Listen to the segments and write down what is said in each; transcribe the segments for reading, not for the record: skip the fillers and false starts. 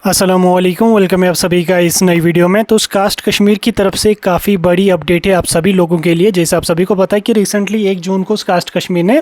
अस्सलामुअलैकुम, वेलकम है आप सभी का इस नई वीडियो में। तो कास्ट कश्मीर की तरफ से काफ़ी बड़ी अपडेट है आप सभी लोगों के लिए। जैसे आप सभी को पता है कि रिसेंटली 1 जून को कास्ट कश्मीर ने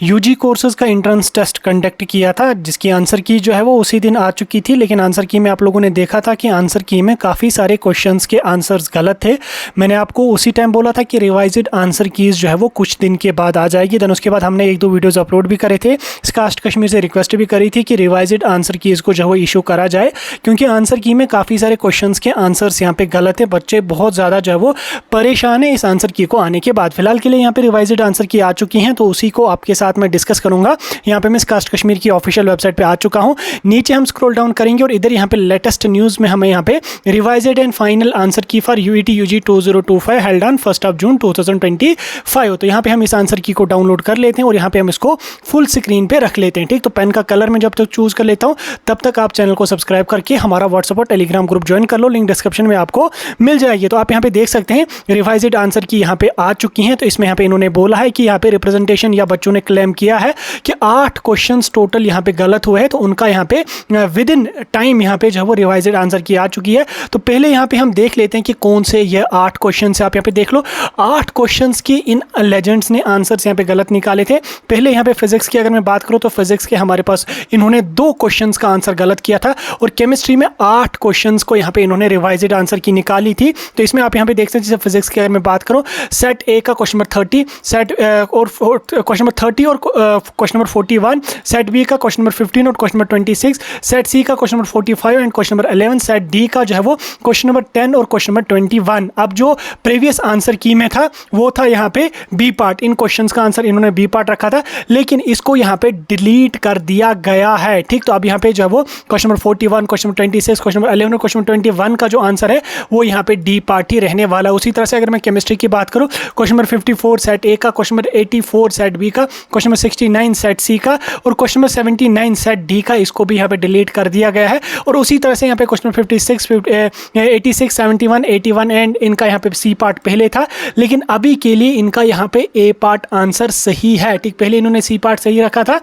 यूजी कोर्सेज़ का एंट्रेंस टेस्ट कंडक्ट किया था, जिसकी आंसर की जो है वो उसी दिन आ चुकी थी। लेकिन आंसर की में आप लोगों ने देखा था कि आंसर की में काफ़ी सारे क्वेश्चंस के आंसर्स गलत थे। मैंने आपको उसी टाइम बोला था कि रिवाइज्ड आंसर कीज़ जो है वो कुछ दिन के बाद आ जाएगी। देन उसके बाद हमने 1-2 वीडियोज़ अपलोड भी करे थे। कास्ट कश्मीर से रिक्वेस्ट भी करी थी कि रिवाइज्ड आंसर कीज़ को जो है वो इशू करा जाए, क्योंकि आंसर की में काफ़ी सारे क्वेश्चंस के आंसर्स यहाँ पे गलत है। बच्चे बहुत ज़्यादा जो है वो परेशान है इस आंसर की को आने के बाद। फिलहाल के लिए यहाँ पे रिवाइज्ड आंसर की आ चुकी हैं, तो उसी को आपके साथ मैं डिस्कस करूँगा। यहाँ पे मैं कास्ट कश्मीर की ऑफिशियल वेबसाइट पे आ चुका हूँ। नीचे हम स्क्रॉल डाउन करेंगे और इधर यहाँ पे लेटेस्ट न्यूज़ में हमें यहाँ पे revised and final answer key for UET UG 2025 held on 1 June 2025। तो यहाँ पे हम इस आंसर की को डाउनलोड कर लेते हैं और यहाँ पे हम इसको फुल स्क्रीन पे रख लेते हैं। ठीक, तो पेन का कलर मैं जब तक चूज़ कर लेता हूँ तब तक आप चैनल को सब्सक्राइब करके हमारा व्हाट्सएप और टेलीग्राम ग्रुप ज्वाइन कर लो। लिंक डिस्क्रिप्शन में आपको मिल जाएगी। तो आप यहाँ पे देख सकते हैं रिवाइज्ड आंसर की यहाँ पे आ चुकी हैं। तो इसमें यहाँ पे इन्होंने बोला है कि यहाँ पे रिप्रेजेंटेशन या बच्चों ने क्लेम किया है कि 8 क्वेश्चंस टोटल यहाँ पे गलत हुए हैं। तो उनका यहाँ पे विद इन टाइम यहाँ पे जो है वो रिवाइज्ड आंसर की आ चुकी है। तो पहले यहाँ पे हम देख लेते हैं कि कौन से ये 8 क्वेश्चन है। आप यहाँ पे देख लो 8 क्वेश्चन की इन लेजेंड्स ने आंसर्स यहाँ पे गलत निकाले थे। पहले यहाँ पे फिजिक्स की अगर मैं बात करूँ तो फिजिक्स के हमारे पास इन्होंने 2 क्वेश्चन का आंसर गलत किया था और केमिस्ट्री में 8 क्वेश्चंस को यहाँ पे इन्होंने रिवाइज्ड आंसर की निकाली थी। तो इसमें आप यहाँ पे देख सकते हैं, जैसे फिजिक्स की अगर मैं बात करूँ, सेट ए का क्वेश्चन नंबर 30, सेट और क्वेश्चन नंबर 30 और क्वेश्चन नंबर 41, सेट बी का क्वेश्चन नंबर 15 और क्वेश्चन नंबर 26, सेट सी का question number 45 and question number 11, set D का जो है वो क्वेश्चन नंबर 10 और क्वेश्चन नंबर 21। अब जो प्रीवियस आंसर की में था वो था यहाँ पे बी पार्ट। इन क्वेश्चन का आंसर इन्होंने बी पार्ट रखा था, लेकिन इसको यहाँ पे डिलीट कर दिया गया है। ठीक, तो अब यहाँ पे जो है वो question number 41, question number 26, question number 11 और क्वेश्चन नंबर 21 का जो आंसर है वो यहाँ पे डी पार्ट ही रहने वाला। उसी तरह से अगर मैं केमिस्ट्री की बात करूँ, क्वेश्चन नंबर 54 सेट ए का, क्वेश्चन नंबर 84 सेट बी का, क्वेश्चन नंबर 69 सेट सी का और क्वेश्चन नंबर 79 सेट डी का, इसको भी यहाँ पे डिलीट कर दिया गया है। और उसी तरह से यहाँ पे क्वेश्चन नंबर 56, 86, 71, 81 एंड इनका यहाँ पे सी पार्ट पहले था, लेकिन अभी के लिए इनका यहाँ पे ए पार्ट आंसर सही है। ठीक, पहले इन्होंने सी पार्ट सही रखा था,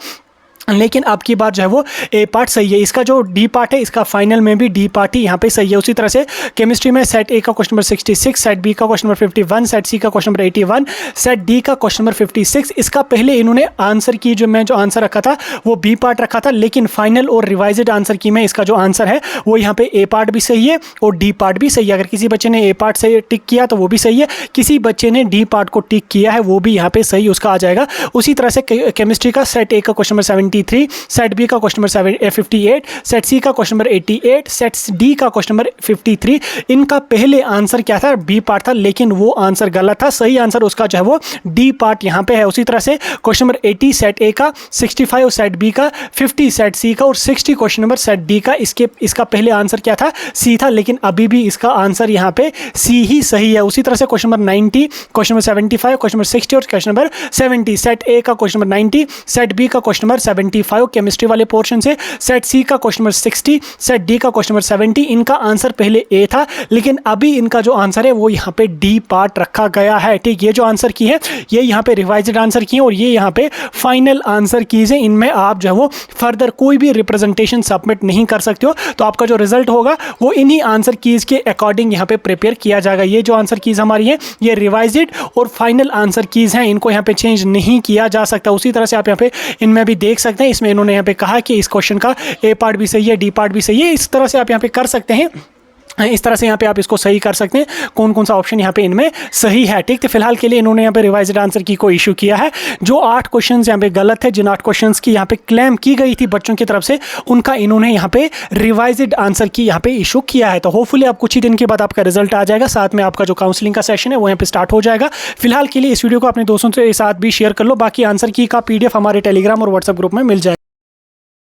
लेकिन अब की बार जो है वो ए पार्ट सही है। इसका जो डी पार्ट है, इसका फाइनल में भी डी पार्ट ही यहाँ पे सही है। उसी तरह से केमिस्ट्री में सेट ए का क्वेश्चन नंबर 66, सेट बी का क्वेश्चन नंबर 51, सेट सी का क्वेश्चन नंबर 81, सेट डी का क्वेश्चन नंबर 56, इसका पहले इन्होंने आंसर की जो आंसर रखा था वो बी पार्ट रखा था, लेकिन फाइनल और रिवाइज्ड आंसर की में इसका जो आंसर है वो यहाँ पे ए पार्ट भी सही है और डी पार्ट भी सही है। अगर किसी बच्चे ने ए पार्ट से टिक किया तो वो भी सही है, किसी बच्चे ने डी पार्ट को टिक किया है वो भी यहाँ पे सही उसका आ जाएगा। उसी तरह से केमिस्ट्री का सेट ए का क्वेश्चन नंबर 73, सेट बी का क्वेश्चन नंबर 58, सेट सी का क्वेश्चन नंबर 88, सेट डी का क्वेश्चन नंबर 53, इनका पहले आंसर क्या था, बी पार्ट था, लेकिन वो आंसर गलत था। सही आंसर उसका जो है वो डी पार्ट यहाँ पे है। उसी तरह से क्वेश्चन नंबर 80 सेट ए का, 65 सेट बी का, 50 सेट सी का और 60 क्वेश्चन नंबर सेट डी का। इसका पहले आंसर क्या था, सी था, लेकिन अभी भी इसका आंसर यहाँ पे सी ही सही है। उसी तरह से question number 90, question number 75, question number 60 और क्वेश्चन नंबर 70, सेट ए का क्वेश्चन नंबर 90, सेट बी का क्वेश्चन नंबर 75 केमिस्ट्री वाले पोर्शन से, सेट सी का क्वेश्चन नंबर 60, सेट डी का क्वेश्चन नंबर 70, इनका आंसर पहले ए था, लेकिन अभी इनका जो आंसर है वो यहाँ पे डी पार्ट रखा गया है। ठीक, ये जो आंसर की है ये यहाँ पे रिवाइज्ड आंसर की है और ये यहाँ पे फाइनल आंसर कीज है। इनमें आप जो है वो फर्दर कोई भी रिप्रेजेंटेशन सबमिट नहीं कर सकते हो। तो आपका जो रिजल्ट होगा वो इन्हीं आंसर कीज के अकॉर्डिंग यहाँ पे प्रिपेयर किया जाएगा। ये जो आंसर कीज हमारी है ये रिवाइज्ड और फाइनल आंसर कीज हैं, इनको यहाँ पे चेंज नहीं किया जा सकता। उसी तरह से आप यहाँ पे इनमें भी देख सकते हैं, इसमें इन्होंने यहाँ पे कहा कि इस क्वेश्चन का ए पार्ट भी सही है, डी पार्ट भी सही है। इस तरह से आप यहाँ पे कर सकते हैं, इस तरह से यहाँ पे आप इसको सही कर सकते हैं कौन कौन सा ऑप्शन यहाँ पे इनमें सही है। ठीक, तो फिलहाल के लिए इन्होंने यहाँ पे रिवाइज्ड आंसर की को इशू किया है। जो 8 क्वेश्चंस यहाँ पे गलत है, जिन 8 क्वेश्चंस की यहाँ पे क्लेम की गई थी बच्चों की तरफ से, उनका इन्होंने यहाँ पे रिवाइज्ड आंसर की यहाँ पे इशू किया है। तो होपफुली आप कुछ ही दिन के बाद आपका रिजल्ट आ जाएगा, साथ में आपका जो काउंसलिंग का सेशन है वो यहाँ पे स्टार्ट हो जाएगा। फिलहाल के लिए इस वीडियो को अपने दोस्तों के साथ भी शेयर कर लो। बाकी आंसर की का PDF हमारे टेलीग्राम और व्हाट्सएप ग्रुप में मिल जाएगा।